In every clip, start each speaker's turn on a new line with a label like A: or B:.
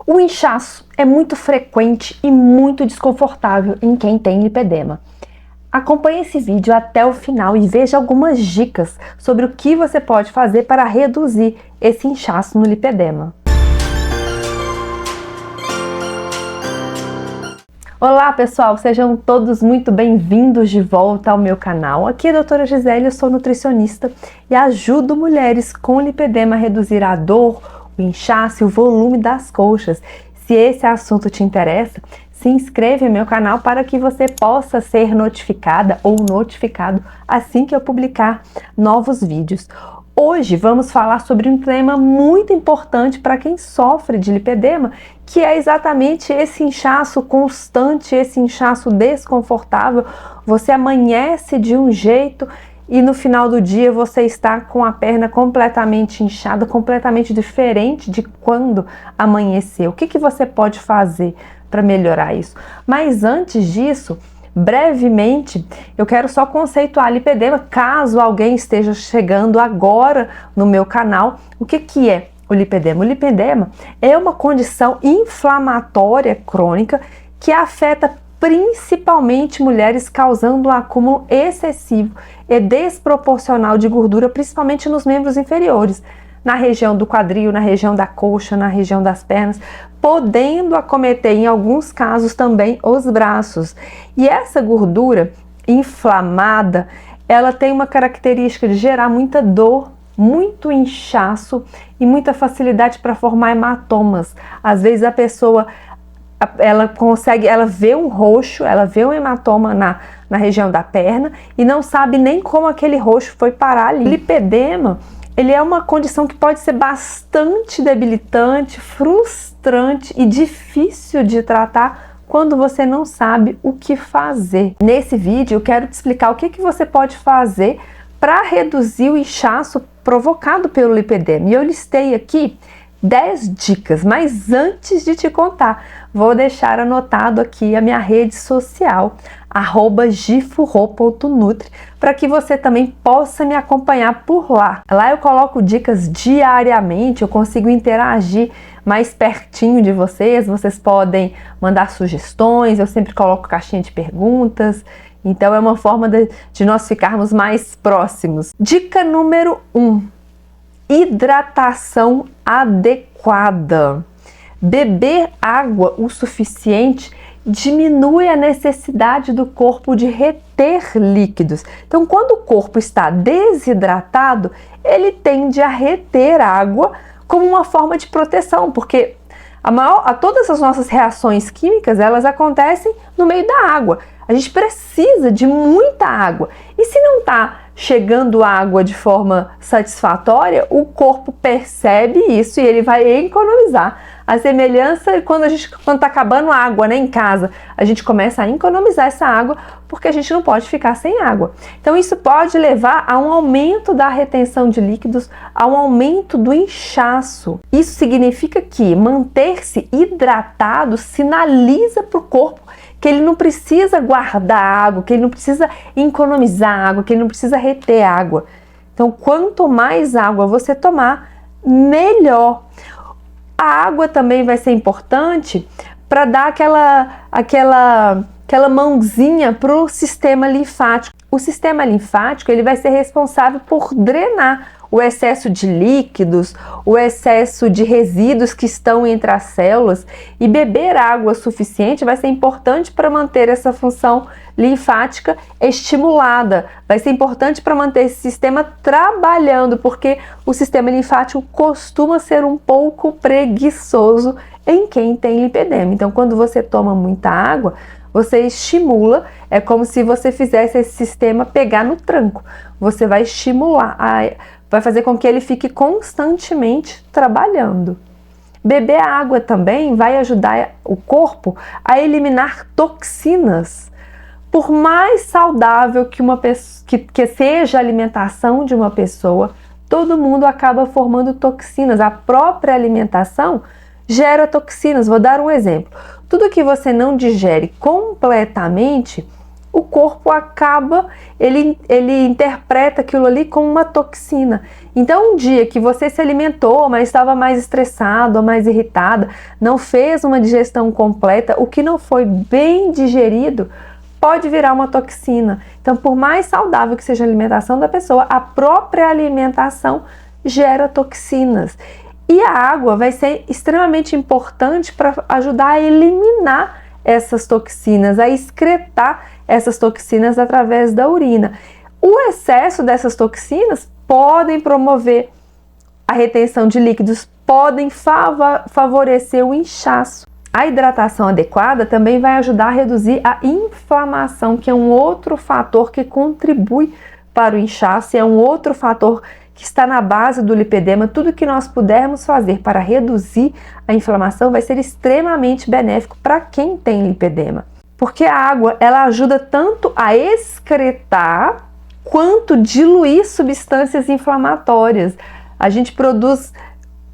A: O inchaço é muito frequente e muito desconfortável em quem tem lipedema. Acompanhe esse vídeo até o final e veja algumas dicas sobre o que você pode fazer para reduzir esse inchaço no lipedema. Olá pessoal, sejam todos muito bem-vindos de volta ao meu canal. Aqui é a doutora Gisele, eu sou nutricionista e ajudo mulheres com lipedema a reduzir a dor, o inchaço e o volume das coxas. Se esse assunto te interessa, se inscreve no meu canal para que você possa ser notificada ou notificado assim que eu publicar novos vídeos. Hoje vamos falar sobre um tema muito importante para quem sofre de lipedema, que é exatamente esse inchaço constante, esse inchaço desconfortável. Você amanhece de um jeito e no final do dia você está com a perna completamente inchada, completamente diferente de quando amanheceu. O que você pode fazer para melhorar isso? Mas antes disso, brevemente, eu quero só conceituar lipedema, caso alguém esteja chegando agora no meu canal. O que é o lipedema? O lipedema é uma condição inflamatória crônica que afeta principalmente mulheres, causando um acúmulo excessivo e desproporcional de gordura, principalmente nos membros inferiores, na região do quadril, na região da coxa, na região das pernas, podendo acometer em alguns casos também os braços. E essa gordura inflamada, ela tem uma característica de gerar muita dor, muito inchaço e muita facilidade para formar hematomas. Às vezes a pessoa ela vê um roxo, ela vê um hematoma na região da perna e não sabe nem como aquele roxo foi parar ali. Lipedema, ele é uma condição que pode ser bastante debilitante, frustrante e difícil de tratar quando você não sabe o que fazer. Nesse vídeo eu quero te explicar o que você pode fazer para reduzir o inchaço provocado pelo lipedema. E eu listei aqui 10 dicas, mas antes de te contar, vou deixar anotado aqui a minha rede social, @gifurro.nutri, para que você também possa me acompanhar por lá. Lá eu coloco dicas diariamente, eu consigo interagir mais pertinho de vocês, vocês podem mandar sugestões, eu sempre coloco caixinha de perguntas, então é uma forma de nós ficarmos mais próximos. Dica número 1. Hidratação adequada. Beber água o suficiente diminui a necessidade do corpo de reter líquidos. Então, quando o corpo está desidratado, ele tende a reter água como uma forma de proteção, porque todas as nossas reações químicas, elas acontecem no meio da água. A gente precisa de muita água. E se não está chegando água de forma satisfatória, o corpo percebe isso e ele vai economizar. A semelhança quando está acabando a água, né, em casa, a gente começa a economizar essa água porque a gente não pode ficar sem água. Então isso pode levar a um aumento da retenção de líquidos, a um aumento do inchaço. Isso significa que manter-se hidratado sinaliza para o corpo que ele não precisa guardar água, que ele não precisa economizar água, que ele não precisa reter água. Então, quanto mais água você tomar, melhor. A água também vai ser importante para dar aquela mãozinha para o sistema linfático. O sistema linfático, ele vai ser responsável por drenar o excesso de líquidos, o excesso de resíduos que estão entre as células, e beber água suficiente vai ser importante para manter essa função linfática estimulada, vai ser importante para manter esse sistema trabalhando, porque o sistema linfático costuma ser um pouco preguiçoso em quem tem lipedema. Então, quando você toma muita água, você estimula, é como se você fizesse esse sistema pegar no tranco. Você vai estimular, vai fazer com que ele fique constantemente trabalhando. Beber água também vai ajudar o corpo a eliminar toxinas. Por mais saudável que seja a alimentação de uma pessoa, todo mundo acaba formando toxinas. A própria alimentação gera toxinas. Vou dar um exemplo. Tudo que você não digere completamente, o corpo acaba, ele interpreta aquilo ali como uma toxina. Então, um dia que você se alimentou, mas estava mais estressado ou mais irritada, não fez uma digestão completa, o que não foi bem digerido pode virar uma toxina. Então, por mais saudável que seja a alimentação da pessoa, a própria alimentação gera toxinas. E a água vai ser extremamente importante para ajudar a eliminar essas toxinas, a excretar essas toxinas através da urina. O excesso dessas toxinas podem promover a retenção de líquidos, podem favorecer o inchaço. A hidratação adequada também vai ajudar a reduzir a inflamação, que é um outro fator que contribui para o inchaço, é um outro fator que está na base do lipedema. Tudo que nós pudermos fazer para reduzir a inflamação vai ser extremamente benéfico para quem tem lipedema. Porque a água, ela ajuda tanto a excretar quanto diluir substâncias inflamatórias. A gente produz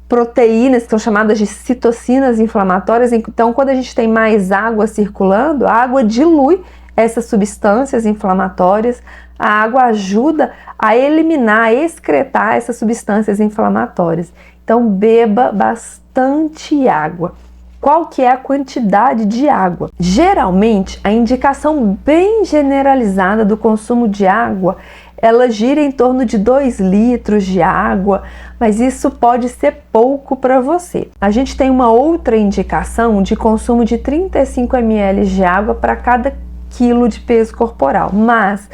A: proteínas que são chamadas de citocinas inflamatórias, então quando a gente tem mais água circulando, a água dilui essas substâncias inflamatórias, a água ajuda a eliminar, a excretar essas substâncias inflamatórias. Então beba bastante água. Qual que é a quantidade de água? Geralmente, a indicação bem generalizada do consumo de água, ela gira em torno de 2 litros de água, mas isso pode ser pouco para você. A gente tem uma outra indicação de consumo de 35 ml de água para cada quilo de peso corporal, mas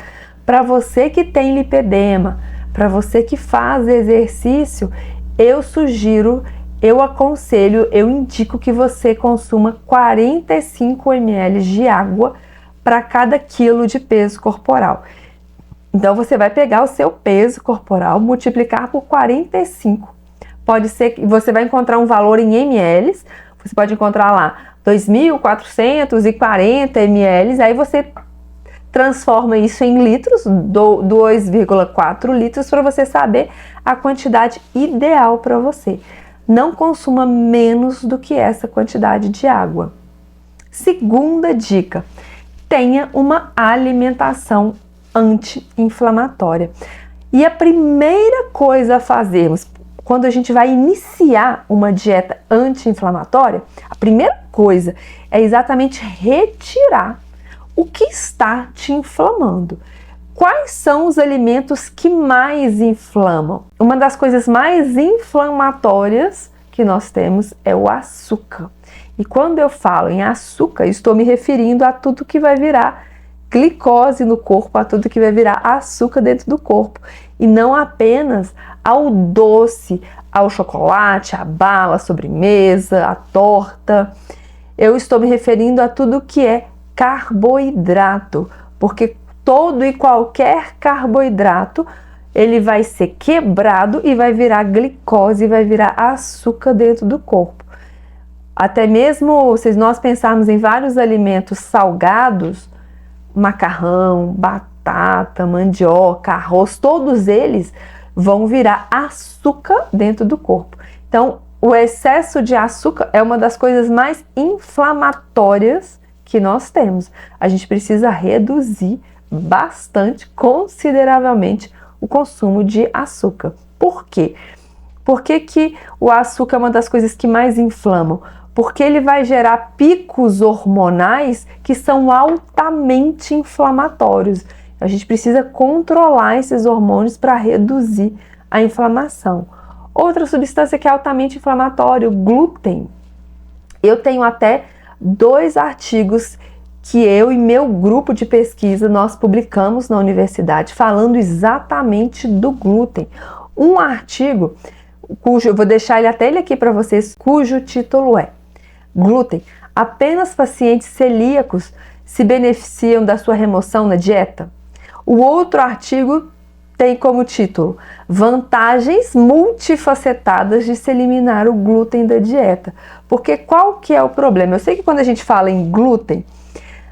A: para você que tem lipedema, para você que faz exercício, eu sugiro, eu aconselho, eu indico que você consuma 45 ml de água para cada quilo de peso corporal. Então você vai pegar o seu peso corporal, multiplicar por 45. Pode ser que você vai encontrar um valor em ml, você pode encontrar lá 2.440 ml, aí você transforma isso em litros, 2,4 litros, para você saber a quantidade ideal para você. Não consuma menos do que essa quantidade de água. Segunda dica, tenha uma alimentação anti-inflamatória. E a primeira coisa a fazermos quando a gente vai iniciar uma dieta anti-inflamatória, a primeira coisa é exatamente retirar o que está te inflamando. Quais são os alimentos que mais inflamam? Uma das coisas mais inflamatórias que nós temos é o açúcar. E quando eu falo em açúcar, estou me referindo a tudo que vai virar glicose no corpo, a tudo que vai virar açúcar dentro do corpo. E não apenas ao doce, ao chocolate, à bala, à sobremesa, à torta. Eu estou me referindo a tudo que é carboidrato, porque todo e qualquer carboidrato, ele vai ser quebrado e vai virar glicose, vai virar açúcar dentro do corpo. Até mesmo se nós pensarmos em vários alimentos salgados, macarrão, batata, mandioca, arroz, todos eles vão virar açúcar dentro do corpo. Então, o excesso de açúcar é uma das coisas mais inflamatórias que nós temos. A gente precisa reduzir bastante, consideravelmente, o consumo de açúcar. Por quê? Por que o açúcar é uma das coisas que mais inflamam? Porque ele vai gerar picos hormonais que são altamente inflamatórios. A gente precisa controlar esses hormônios para reduzir a inflamação. Outra substância que é altamente inflamatória, o glúten. Eu tenho até 2 artigos que eu e meu grupo de pesquisa nós publicamos na universidade falando exatamente do glúten. Um artigo, eu vou deixar ele aqui para vocês, cujo título é Glúten. Apenas pacientes celíacos se beneficiam da sua remoção na dieta? O outro artigo tem como título Vantagens multifacetadas de se eliminar o glúten da dieta. Porque qual que é o problema? Eu sei que quando a gente fala em glúten,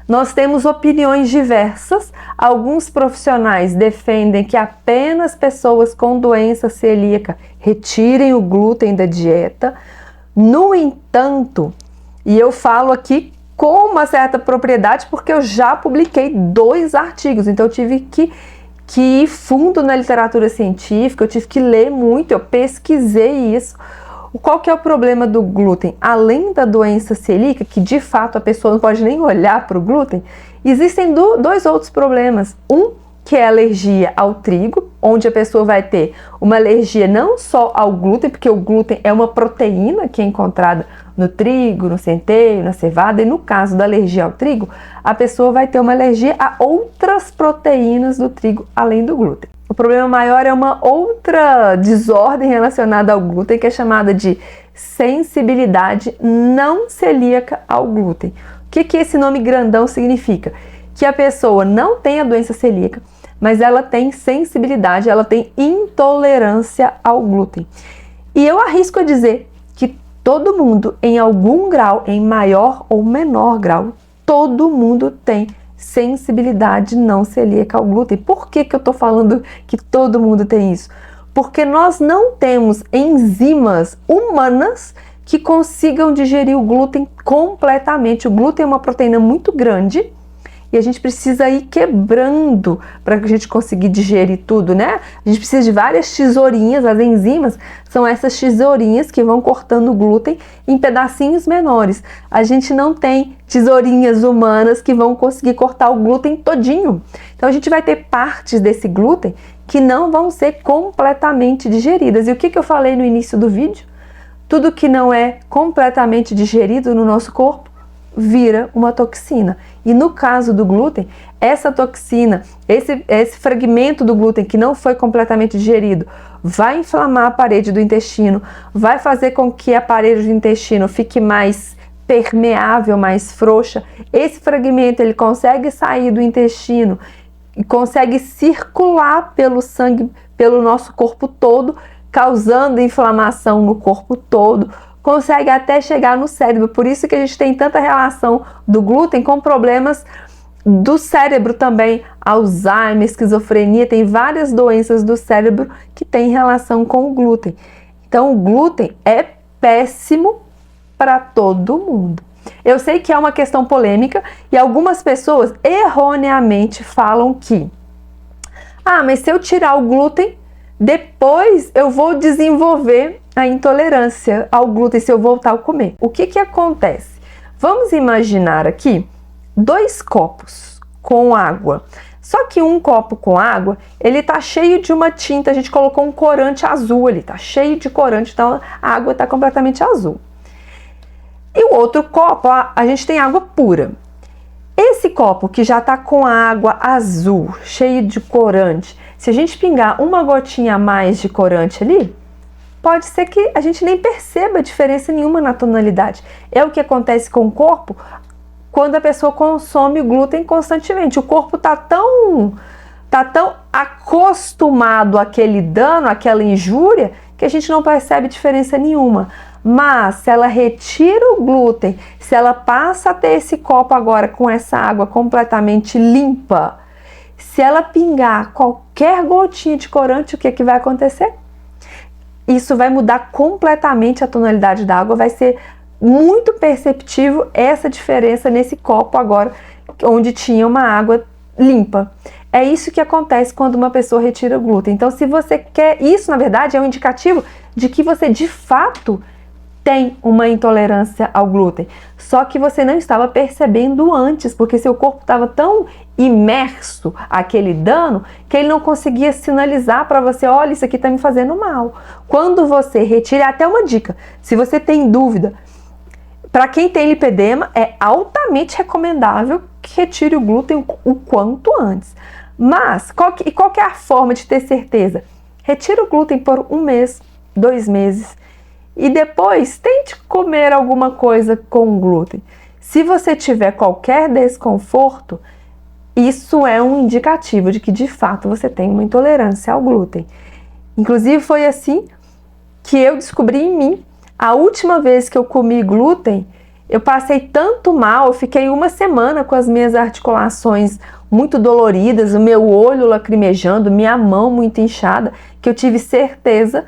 A: nós temos opiniões diversas. Alguns profissionais defendem que apenas pessoas com doença celíaca retirem o glúten da dieta. No entanto, e eu falo aqui com uma certa propriedade porque eu já publiquei 2 artigos, então eu tive que que ir fundo na literatura científica, eu tive que ler muito, eu pesquisei isso. Qual que é o problema do glúten? Além da doença celíaca, que de fato a pessoa não pode nem olhar para o glúten, existem dois outros problemas. Um, que é a alergia ao trigo, onde a pessoa vai ter uma alergia não só ao glúten, porque o glúten é uma proteína que é encontrada no trigo, no centeio, na cevada, e no caso da alergia ao trigo, a pessoa vai ter uma alergia a outras proteínas do trigo, além do glúten. O problema maior é uma outra desordem relacionada ao glúten, que é chamada de sensibilidade não celíaca ao glúten. O que esse nome grandão significa? Que a pessoa não tem a doença celíaca, mas ela tem sensibilidade, ela tem intolerância ao glúten. E eu arrisco a dizer que todo mundo, em algum grau, em maior ou menor grau, todo mundo tem sensibilidade não celíaca ao glúten. Por que eu estou falando que todo mundo tem isso? Porque nós não temos enzimas humanas que consigam digerir o glúten completamente. O glúten é uma proteína muito grande e a gente precisa ir quebrando para que a gente conseguir digerir tudo, né? A gente precisa de várias tesourinhas, as enzimas são essas tesourinhas que vão cortando o glúten em pedacinhos menores. A gente não tem tesourinhas humanas que vão conseguir cortar o glúten todinho. Então a gente vai ter partes desse glúten que não vão ser completamente digeridas. E o que eu falei no início do vídeo? Tudo que não é completamente digerido no nosso corpo vira uma toxina. E no caso do glúten, essa toxina, esse fragmento do glúten que não foi completamente digerido, vai inflamar a parede do intestino, vai fazer com que a parede do intestino fique mais permeável, mais frouxa. Esse fragmento ele consegue sair do intestino e consegue circular pelo sangue, pelo nosso corpo todo, causando inflamação no corpo todo, consegue até chegar no cérebro. Por isso que a gente tem tanta relação do glúten com problemas do cérebro também, Alzheimer, esquizofrenia, tem várias doenças do cérebro que têm relação com o glúten. Então o glúten é péssimo para todo mundo. Eu sei que é uma questão polêmica e algumas pessoas erroneamente falam que mas se eu tirar o glúten, depois eu vou desenvolver a intolerância ao glúten se eu voltar a comer. O que acontece? Vamos imaginar aqui 2 copos com água. Só que um copo com água, ele tá cheio de uma tinta, a gente colocou um corante azul ali, tá cheio de corante, então a água tá completamente azul. E o outro copo, a gente tem água pura. Esse copo que já tá com a água azul, cheio de corante, se a gente pingar uma gotinha a mais de corante ali, pode ser que a gente nem perceba diferença nenhuma na tonalidade. É o que acontece com o corpo quando a pessoa consome o glúten constantemente. O corpo tá tão acostumado àquele dano, àquela injúria, que a gente não percebe diferença nenhuma. Mas se ela retira o glúten, se ela passa a ter esse copo agora com essa água completamente limpa, se ela pingar qualquer gotinha de corante, o que vai acontecer? Isso vai mudar completamente a tonalidade da água, vai ser muito perceptível essa diferença nesse copo agora, onde tinha uma água limpa. É isso que acontece quando uma pessoa retira o glúten. Então, se você quer, isso na verdade é um indicativo de que você de fato tem uma intolerância ao glúten, só que você não estava percebendo antes, porque seu corpo estava tão imerso àquele dano que ele não conseguia sinalizar para você, olha, isso aqui está me fazendo mal. Quando você retira, até uma dica, se você tem dúvida, para quem tem lipedema, é altamente recomendável que retire o glúten o quanto antes. Mas, qual que é a forma de ter certeza? Retira o glúten por 1 mês, 2 meses, e depois tente comer alguma coisa com glúten. Se você tiver qualquer desconforto, isso é um indicativo de que de fato você tem uma intolerância ao glúten. Inclusive foi assim que eu descobri em mim. A última vez que eu comi glúten, eu passei tanto mal, eu fiquei 1 semana com as minhas articulações muito doloridas, o meu olho lacrimejando, minha mão muito inchada, que eu tive certeza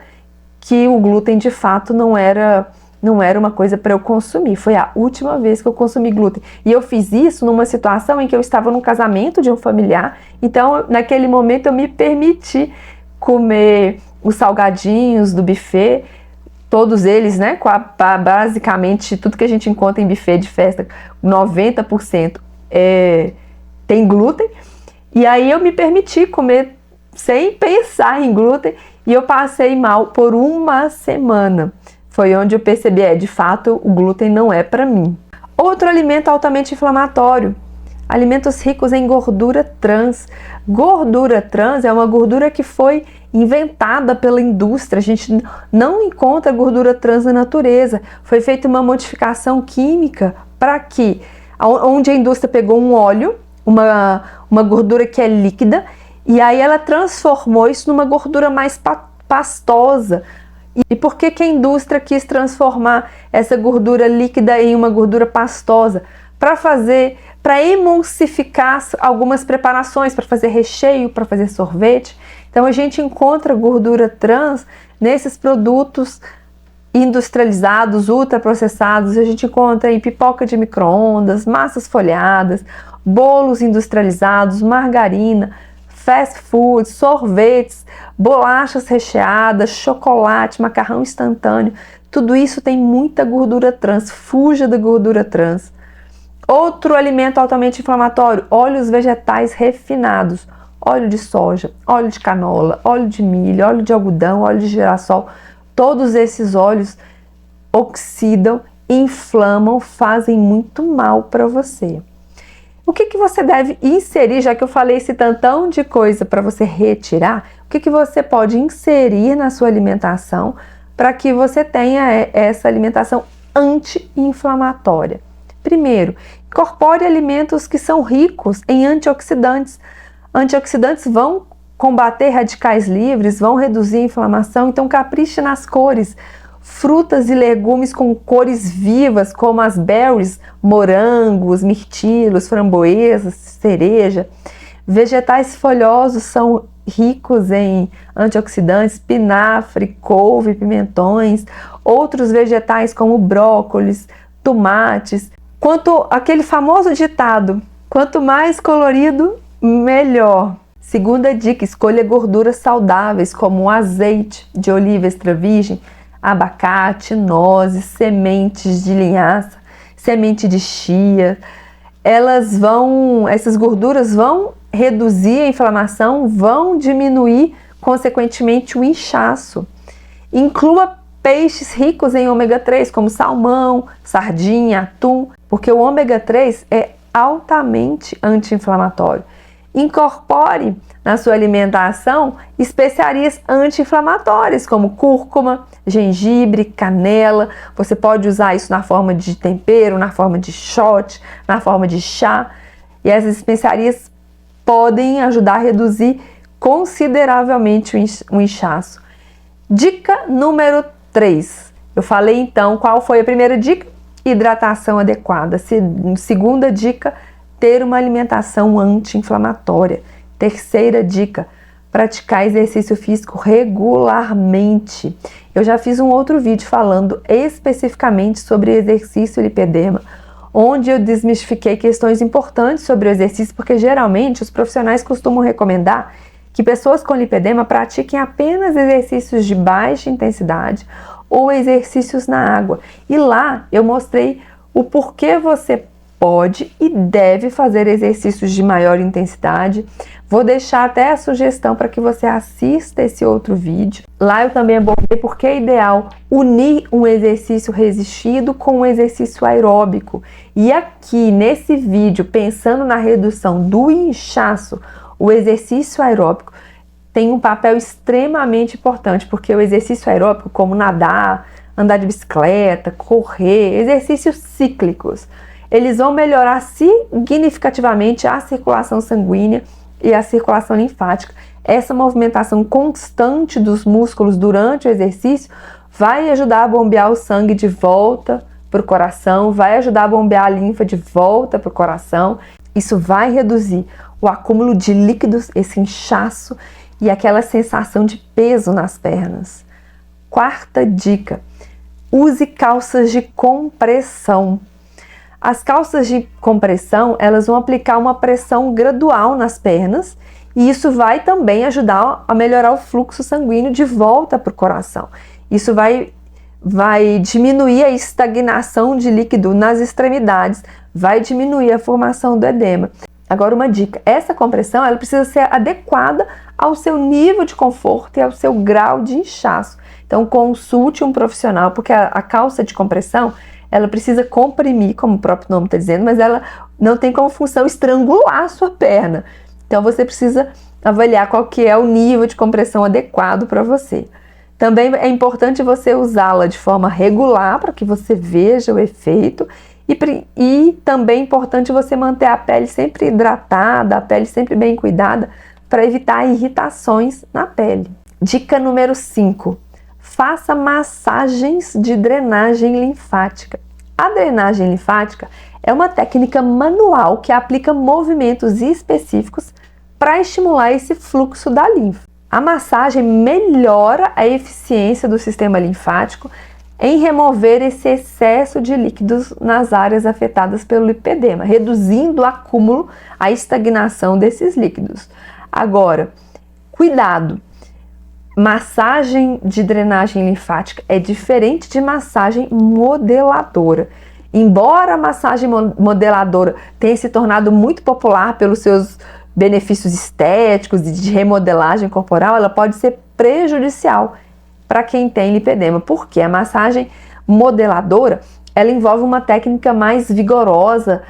A: que o glúten de fato não era não era uma coisa para eu consumir. Foi a última vez que eu consumi glúten. E eu fiz isso numa situação em que eu estava no casamento de um familiar. Então, naquele momento, eu me permiti comer os salgadinhos do buffet, todos eles, né, basicamente tudo que a gente encontra em buffet de festa, 90% tem glúten. E aí eu me permiti comer sem pensar em glúten e eu passei mal por uma semana. Foi onde eu percebi, de fato, o glúten não é para mim. Outro alimento altamente inflamatório, alimentos ricos em gordura trans. Gordura trans é uma gordura que foi inventada pela indústria. A gente não encontra gordura trans na natureza. Foi feita uma modificação química para que, onde a indústria pegou um óleo, uma gordura que é líquida, e aí ela transformou isso numa gordura mais pastosa. E por que a indústria quis transformar essa gordura líquida em uma gordura pastosa? Para emulsificar algumas preparações, para fazer recheio, para fazer sorvete. Então a gente encontra gordura trans nesses produtos industrializados, ultraprocessados. A gente encontra em pipoca de micro-ondas, massas folhadas, bolos industrializados, margarina, fast food, sorvetes, bolachas recheadas, chocolate, macarrão instantâneo. Tudo isso tem muita gordura trans. Fuja da gordura trans. Outro alimento altamente inflamatório, óleos vegetais refinados. Óleo de soja, óleo de canola, óleo de milho, óleo de algodão, óleo de girassol. Todos esses óleos oxidam, inflamam, fazem muito mal para você. O que você deve inserir, já que eu falei esse tantão de coisa para você retirar, o que você pode inserir na sua alimentação para que você tenha essa alimentação anti-inflamatória? Primeiro, incorpore alimentos que são ricos em antioxidantes. Antioxidantes vão combater radicais livres, vão reduzir a inflamação, então capriche nas cores. Frutas e legumes com cores vivas, como as berries, morangos, mirtilos, framboesas, cereja. Vegetais folhosos são ricos em antioxidantes, espinafre, couve, pimentões. Outros vegetais como brócolis, tomates. Quanto aquele famoso ditado, quanto mais colorido, melhor. Segunda dica, escolha gorduras saudáveis como o azeite de oliva extra virgem, abacate, nozes, sementes de linhaça, semente de chia. Essas gorduras vão reduzir a inflamação, vão diminuir, consequentemente, o inchaço. Inclua peixes ricos em ômega 3, como salmão, sardinha, atum, porque o ômega 3 é altamente anti-inflamatório. Incorpore na sua alimentação especiarias anti-inflamatórias, como cúrcuma, gengibre, canela. Você pode usar isso na forma de tempero, na forma de shot, na forma de chá. E essas especiarias podem ajudar a reduzir consideravelmente o inchaço. Dica número 3. Eu falei então qual foi a primeira dica? Hidratação adequada. Segunda dica, ter uma alimentação anti-inflamatória. Terceira dica, praticar exercício físico regularmente. Eu já fiz um outro vídeo falando especificamente sobre exercício e lipedema, onde eu desmistifiquei questões importantes sobre o exercício, porque geralmente os profissionais costumam recomendar que pessoas com lipedema pratiquem apenas exercícios de baixa intensidade ou exercícios na água. E lá eu mostrei o porquê você pode e deve fazer exercícios de maior intensidade. Vou deixar até a sugestão para que você assista esse outro vídeo. Lá eu também abordei porque é ideal unir um exercício resistido com um exercício aeróbico. E aqui nesse vídeo, pensando na redução do inchaço, o exercício aeróbico tem um papel extremamente importante, porque o exercício aeróbico, como nadar, andar de bicicleta, correr, exercícios cíclicos, eles vão melhorar significativamente a circulação sanguínea e a circulação linfática. Essa movimentação constante dos músculos durante o exercício vai ajudar a bombear o sangue de volta para o coração, vai ajudar a bombear a linfa de volta para o coração. Isso vai reduzir o acúmulo de líquidos, esse inchaço e aquela sensação de peso nas pernas. Quarta dica, Use calças de compressão. As calças de compressão, elas vão aplicar uma pressão gradual nas pernas e isso vai também ajudar a melhorar o fluxo sanguíneo de volta para o coração. Isso vai diminuir a estagnação de líquido nas extremidades, vai diminuir a formação do edema. Agora uma dica, essa compressão ela precisa ser adequada ao seu nível de conforto e ao seu grau de inchaço. Então consulte um profissional, porque a calça de compressão ela precisa comprimir, como o próprio nome está dizendo, mas ela não tem como função estrangular a sua perna. Então você precisa avaliar qual que é o nível de compressão adequado para você. Também é importante você usá-la de forma regular para que você veja o efeito e também é importante você manter a pele sempre hidratada, a pele sempre bem cuidada para evitar irritações na pele. Dica número 5. Faça massagens de drenagem linfática. A drenagem linfática é uma técnica manual que aplica movimentos específicos para estimular esse fluxo da linfa. A massagem melhora a eficiência do sistema linfático em remover esse excesso de líquidos nas áreas afetadas pelo lipedema, reduzindo o acúmulo, a estagnação desses líquidos. Agora, cuidado! Massagem de drenagem linfática é diferente de massagem modeladora. Embora a massagem modeladora tenha se tornado muito popular pelos seus benefícios estéticos e de remodelagem corporal, ela pode ser prejudicial para quem tem lipedema, porque a massagem modeladora ela envolve uma técnica mais vigorosa,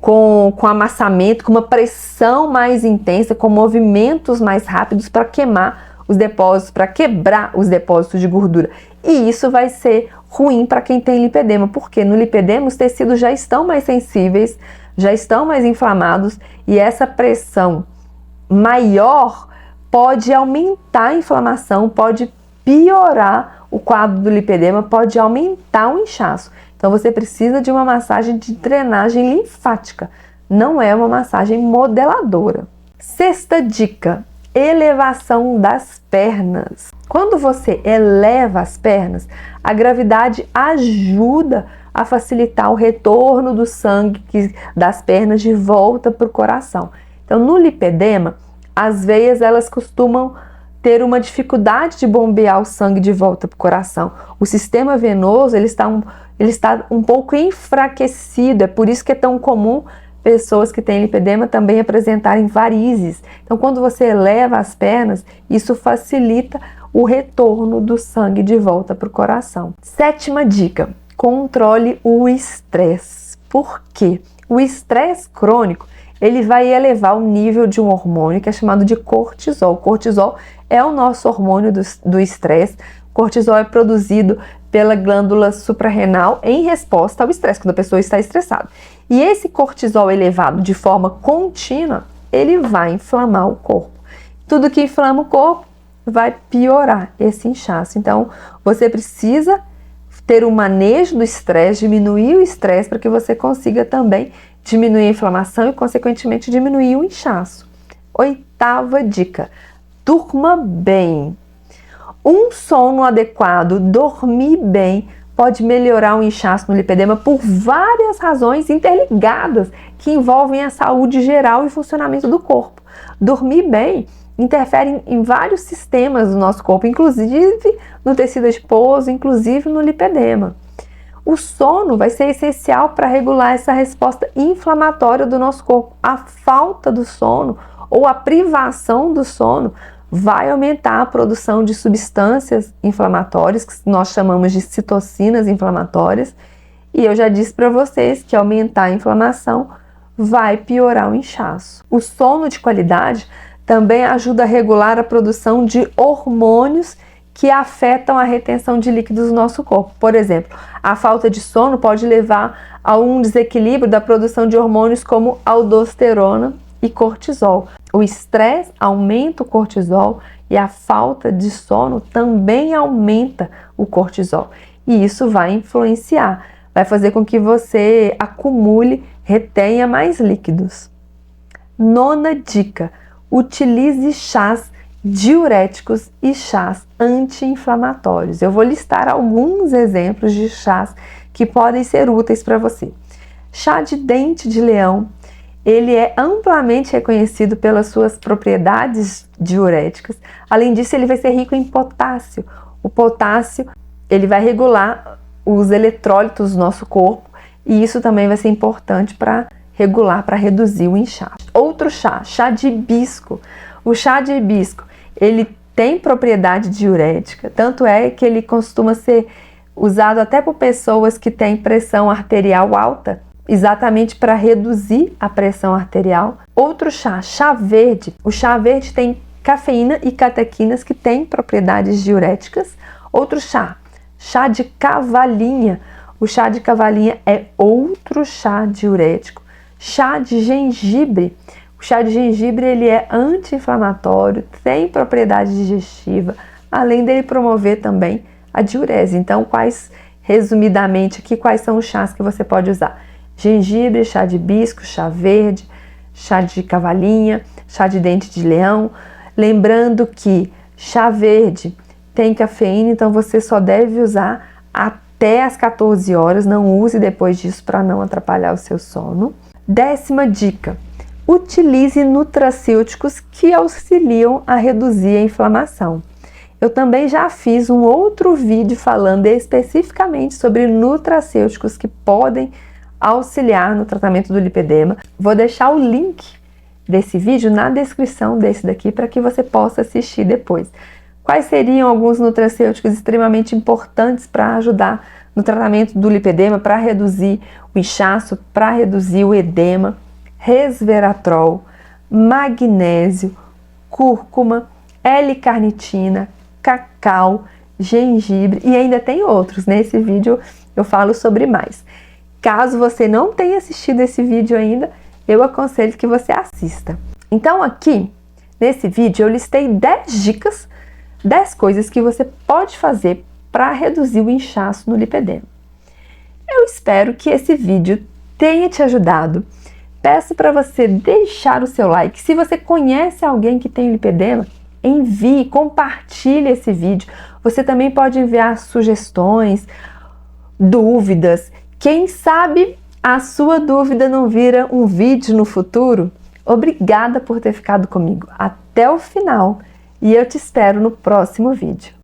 A: com amassamento, com uma pressão mais intensa, com movimentos mais rápidos para queimar os depósitos, para quebrar os depósitos de gordura. E isso vai ser ruim para quem tem lipedema, porque no lipedema os tecidos já estão mais sensíveis, já estão mais inflamados e essa pressão maior pode aumentar a inflamação, pode piorar o quadro do lipedema, pode aumentar o inchaço. Então você precisa de uma massagem de drenagem linfática, não é uma massagem modeladora. Sexta dica: elevação das pernas. Quando você eleva as pernas, a gravidade ajuda a facilitar o retorno do sangue das pernas de volta para o coração. Então, no lipedema, as veias elas costumam ter uma dificuldade de bombear o sangue de volta para o coração. O sistema venoso ele está um pouco enfraquecido, é por isso que é tão comum pessoas que têm lipedema também apresentarem varizes. Então, quando você eleva as pernas, isso facilita o retorno do sangue de volta para o coração. Sétima dica: controle o estresse. Por quê? O estresse crônico ele vai elevar o nível de um hormônio que é chamado de cortisol. O cortisol é o nosso hormônio do estresse. O cortisol é produzido pela glândula suprarrenal em resposta ao estresse, quando a pessoa está estressada. E esse cortisol elevado de forma contínua, ele vai inflamar o corpo. Tudo que inflama o corpo vai piorar esse inchaço. Então, você precisa ter um manejo do estresse, diminuir o estresse para que você consiga também diminuir a inflamação e, consequentemente, diminuir o inchaço. Oitava dica: durma bem. Um sono adequado, dormir bem, pode melhorar o inchaço no lipedema por várias razões interligadas que envolvem a saúde geral e funcionamento do corpo. Dormir bem interfere em vários sistemas do nosso corpo, inclusive no tecido adiposo, inclusive no lipedema. O sono vai ser essencial para regular essa resposta inflamatória do nosso corpo. A falta do sono ou a privação do sono vai aumentar a produção de substâncias inflamatórias, que nós chamamos de citocinas inflamatórias, e eu já disse para vocês que aumentar a inflamação vai piorar o inchaço. O sono de qualidade também ajuda a regular a produção de hormônios que afetam a retenção de líquidos no nosso corpo. Por exemplo, a falta de sono pode levar a um desequilíbrio da produção de hormônios como aldosterona e cortisol. O estresse aumenta o cortisol e a falta de sono também aumenta o cortisol. E isso vai influenciar, vai fazer com que você acumule, retenha mais líquidos. Nona dica: utilize chás diuréticos e chás anti-inflamatórios. Eu vou listar alguns exemplos de chás que podem ser úteis para você. Chá de dente de leão, ele é amplamente reconhecido pelas suas propriedades diuréticas. Além disso, ele vai ser rico em potássio. O potássio, ele vai regular os eletrólitos do nosso corpo e isso também vai ser importante para regular, para reduzir o inchaço. Outro chá, chá de hibisco. O chá de hibisco, ele tem propriedade diurética, tanto é que ele costuma ser usado até por pessoas que têm pressão arterial alta, exatamente para reduzir a pressão arterial. Outro chá, chá verde. O chá verde tem cafeína e catequinas que têm propriedades diuréticas. Outro chá, chá de cavalinha. O chá de cavalinha é outro chá diurético. Chá de gengibre. O chá de gengibre ele é anti-inflamatório, tem propriedade digestiva, além dele promover também a diurese. Então, resumidamente aqui, quais são os chás que você pode usar? Gengibre, chá de hibisco, chá verde, chá de cavalinha, chá de dente de leão. Lembrando que chá verde tem cafeína, então você só deve usar até as 14 horas, não use depois disso para não atrapalhar o seu sono. 10ª dica: utilize nutracêuticos que auxiliam a reduzir a inflamação. Eu também já fiz um outro vídeo falando especificamente sobre nutracêuticos que podem auxiliar no tratamento do lipedema. Vou deixar o link desse vídeo na descrição desse daqui para que você possa assistir depois. Quais seriam alguns nutracêuticos extremamente importantes para ajudar no tratamento do lipedema, para reduzir o inchaço, para reduzir o edema? Resveratrol, magnésio, cúrcuma, L-carnitina, cacau, gengibre e ainda tem outros. Nesse vídeo eu falo sobre mais. Caso você não tenha assistido esse vídeo ainda, eu aconselho que você assista. Então aqui, nesse vídeo, eu listei 10 dicas, 10 coisas que você pode fazer para reduzir o inchaço no lipedema. Eu espero que esse vídeo tenha te ajudado. Peço para você deixar o seu like. Se você conhece alguém que tem lipedema, envie, compartilhe esse vídeo. Você também pode enviar sugestões, dúvidas. Quem sabe a sua dúvida não vira um vídeo no futuro? Obrigada por ter ficado comigo até o final e eu te espero no próximo vídeo.